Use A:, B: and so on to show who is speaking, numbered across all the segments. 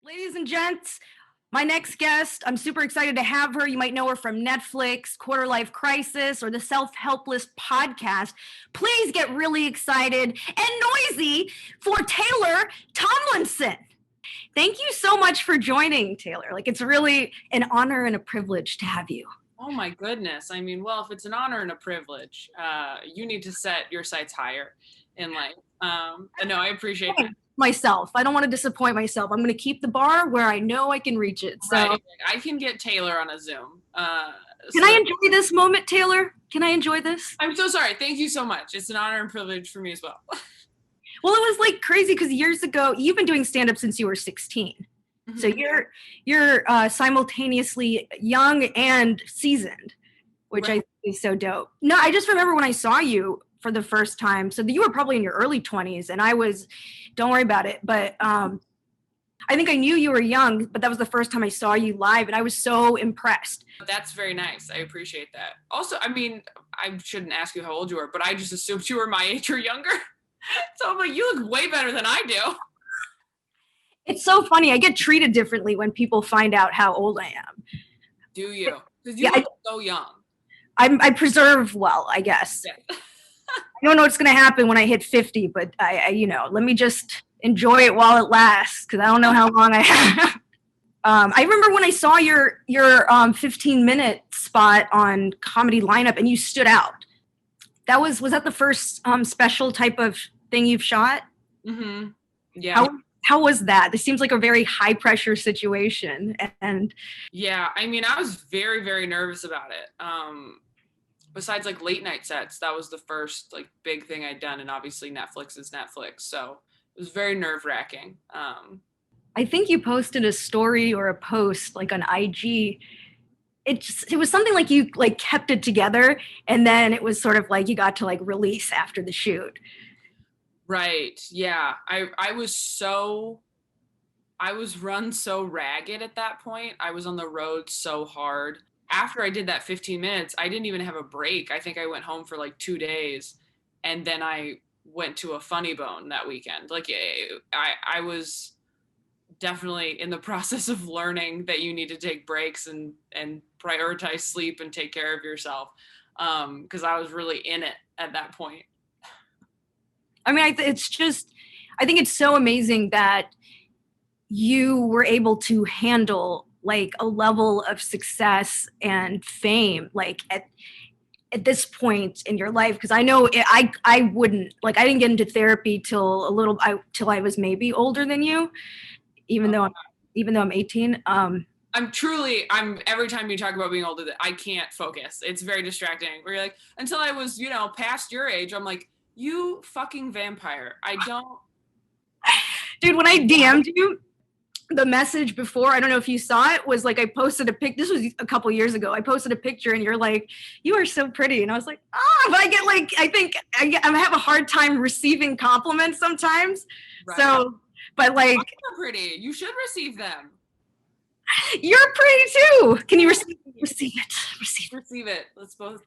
A: Ladies and gents, my next guest, I'm super excited to have her. You might know her from Netflix, Quarter Life Crisis, or the Self Helpless podcast. Please get really excited and noisy for Taylor Tomlinson. Thank you so much for joining, Taylor. It's really an honor and a privilege to have you.
B: Oh my goodness. I mean, well, if it's an honor and a privilege, you need to set your sights higher in life. No, I appreciate that.
A: Myself. I don't want to disappoint myself. I'm going to keep the bar where I know I can reach it. So
B: right. I can get Taylor on a Zoom.
A: Can I enjoy this moment, Taylor? Can I enjoy this?
B: I'm so sorry. Thank you so much. It's an honor and privilege for me as well.
A: Well, it was crazy because years ago, you've been doing stand-up since you were 16. Mm-hmm. So you're simultaneously young and seasoned, which right. I think is so dope. No, I just remember when I saw you for the first time. So you were probably in your early 20s and I was, don't worry about it. But I think I knew you were young, but that was the first time I saw you live and I was so impressed.
B: That's very nice. I appreciate that. Also, I mean, I shouldn't ask you how old you were, but I just assumed you were my age or younger. So I'm like, you look way better than I do.
A: It's so funny. I get treated differently when people find out how old I am.
B: Do you? Because you look so young.
A: I preserve well, I guess. Yeah. I don't know what's going to happen when I hit 50, but I let me just enjoy it while it lasts because I don't know how long I have. I remember when I saw your 15-minute spot on Comedy Lineup and you stood out. Was that the first special type of thing you've shot?
B: Mm-hmm. Yeah.
A: How was that? This seems like a very high pressure situation. And
B: yeah, I mean, I was very, very nervous about it. Besides late night sets, that was the first big thing I'd done. And obviously Netflix is Netflix. So it was very nerve wracking.
A: I think you posted a story or a post on IG. It was something you kept it together. And then it was sort of you got to release after the shoot.
B: Right. Yeah. I was run so ragged at that point. I was on the road so hard. After I did that 15 minutes, I didn't even have a break. I think I went home for 2 days and then I went to a Funny Bone that weekend. I was definitely in the process of learning that you need to take breaks and prioritize sleep and take care of yourself. Because I was really in it at that point.
A: I mean, I think it's so amazing that you were able to handle a level of success and fame at this point in your life, because I know I wouldn't I didn't get into therapy till I was maybe older than you, even though I'm 18.
B: Every time you talk about being older, I can't focus. It's very distracting. Where you're until I was past your age, I'm you fucking vampire. I don't.
A: Dude, when I DM'd you, the message before, I don't know if you saw it, was I posted a pic. This was a couple years ago. I posted a picture and you're you are so pretty. And I was but I get I think I have a hard time receiving compliments sometimes. Right. So, but
B: you're pretty. You should receive them.
A: You're pretty too. Can you receive it?
B: Receive it. Let's both.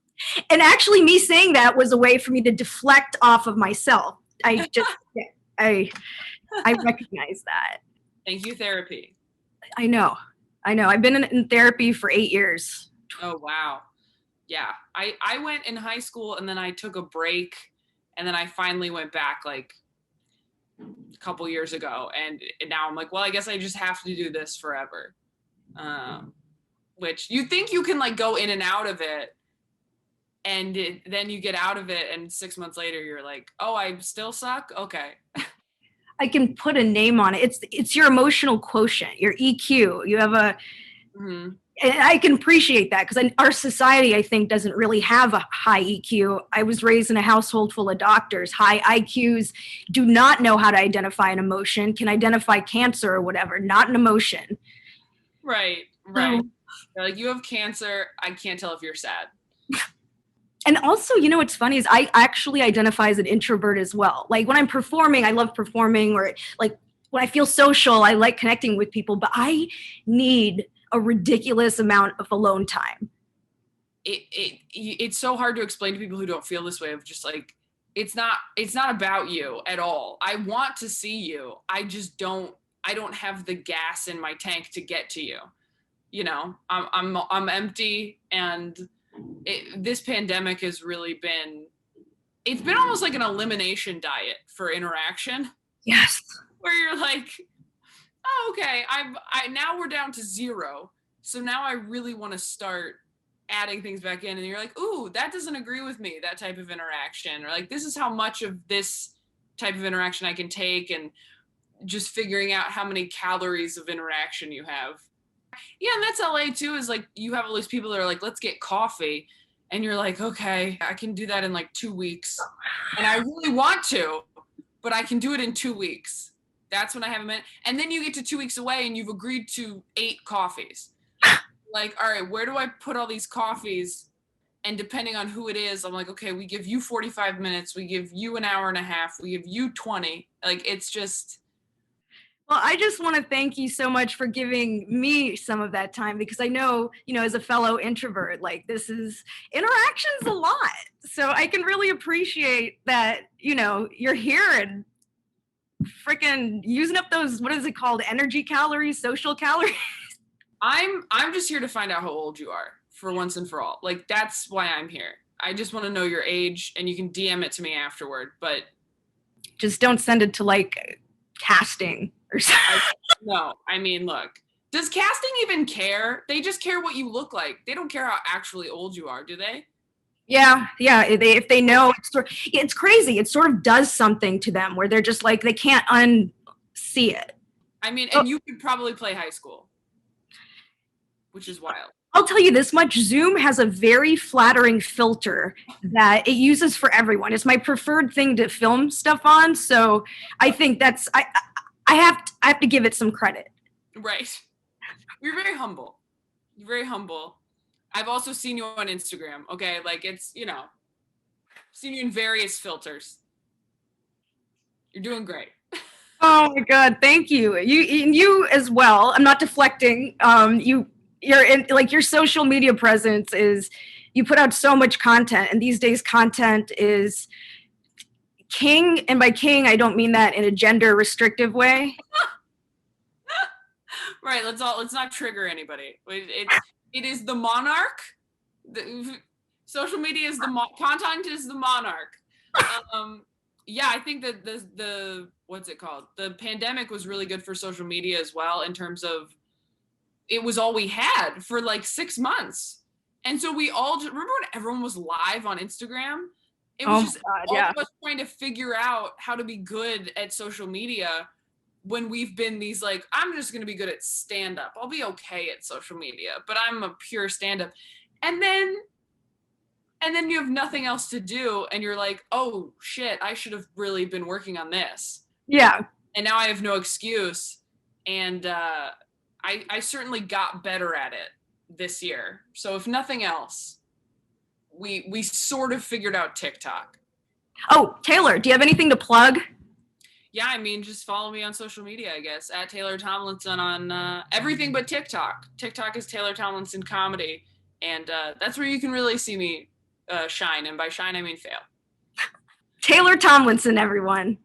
A: And actually me saying that was a way for me to deflect off of myself. I recognize that.
B: Thank you, therapy.
A: I know. I've been in therapy for 8 years.
B: Oh, wow. Yeah. I went in high school and then I took a break and then I finally went back a couple years ago. And now I'm well, I guess I just have to do this forever. Which you think you can go in and out of it. And then you get out of it and 6 months later you're oh, I still suck? Okay.
A: I can put a name on it. It's your emotional quotient, your EQ. You have a, mm-hmm. And I can appreciate that because our society, I think, doesn't really have a high EQ. I was raised in a household full of doctors. High IQs do not know how to identify an emotion, can identify cancer or whatever, not an emotion.
B: Right. You have cancer. I can't tell if you're sad.
A: And also, what's funny is I actually identify as an introvert as well. When I'm performing, I love performing, or when I feel social, I like connecting with people, but I need a ridiculous amount of alone time.
B: It's so hard to explain to people who don't feel this way of just it's not about you at all. I want to see you. I just don't I don't have the gas in my tank to get to you. You know, I'm empty, and this pandemic has really been, it's been almost like an elimination diet for interaction.
A: Yes.
B: Where you're like, oh, okay, I now we're down to 0. So now I really want to start adding things back in, and you're like, ooh, that doesn't agree with me, that type of interaction, or like, this is how much of this type of interaction I can take, and just figuring out how many calories of interaction you have. Yeah, and that's LA too, is like, you have all these people that are like, let's get coffee, and you're like, okay, I can do that in like 2 weeks, and I really want to, but I can do it in 2 weeks. That's when I have a minute. And then you get to 2 weeks away and you've agreed to 8 coffees. Like, all right, where do I put all these coffees? And depending on who it is, I'm like, okay, we give you 45 minutes. We give you an hour and a half. We give you 20. Like, it's just.
A: Well, I just want to thank you so much for giving me some of that time, because I know, as a fellow introvert, like, this is, interaction's a lot. So I can really appreciate that, you're here and freaking using up those, what is it called, energy calories, social calories.
B: I'm just here to find out how old you are, for once and for all. Like, that's why I'm here. I just want to know your age, and you can DM it to me afterward, but
A: just don't send it to like casting or something.
B: No, I mean, look, does casting even care? They just care what you look like. They don't care how actually old you are, do they?
A: Yeah. If they know, it's crazy. It sort of does something to them where they're just like, they can't unsee it.
B: I mean, and you could probably play high school, which is wild.
A: I'll tell you this much, Zoom has a very flattering filter that it uses for everyone. It's my preferred thing to film stuff on. So I think that's, I have to give it some credit.
B: Right. You're very humble. You're very humble. I've also seen you on Instagram. Okay. Like, it's, seen you in various filters. You're doing great.
A: Oh my God. Thank you. You as well. I'm not deflecting. You're in, like, your social media presence is, you put out so much content, and these days content is king. And by king, I don't mean that in a gender restrictive way.
B: Right. Let's not trigger anybody. It is the monarch. Social media is content is the monarch. Yeah, I think that the what's it called? The pandemic was really good for social media as well, in terms of, it was all we had for like 6 months. And so we all remember when everyone was live on Instagram? It was all of us trying to figure out how to be good at social media, when we've been these like, I'm just going to be good at stand-up. I'll be okay at social media, but I'm a pure stand-up. And then you have nothing else to do, and you're like, oh shit, I should have really been working on this.
A: Yeah.
B: And now I have no excuse. And I certainly got better at it this year. So if nothing else, we sort of figured out TikTok.
A: Oh, Taylor, do you have anything to plug?
B: Yeah, I mean, just follow me on social media, I guess, at Taylor Tomlinson on everything but TikTok. TikTok is Taylor Tomlinson Comedy, and that's where you can really see me shine. And by shine, I mean fail.
A: Taylor Tomlinson, everyone.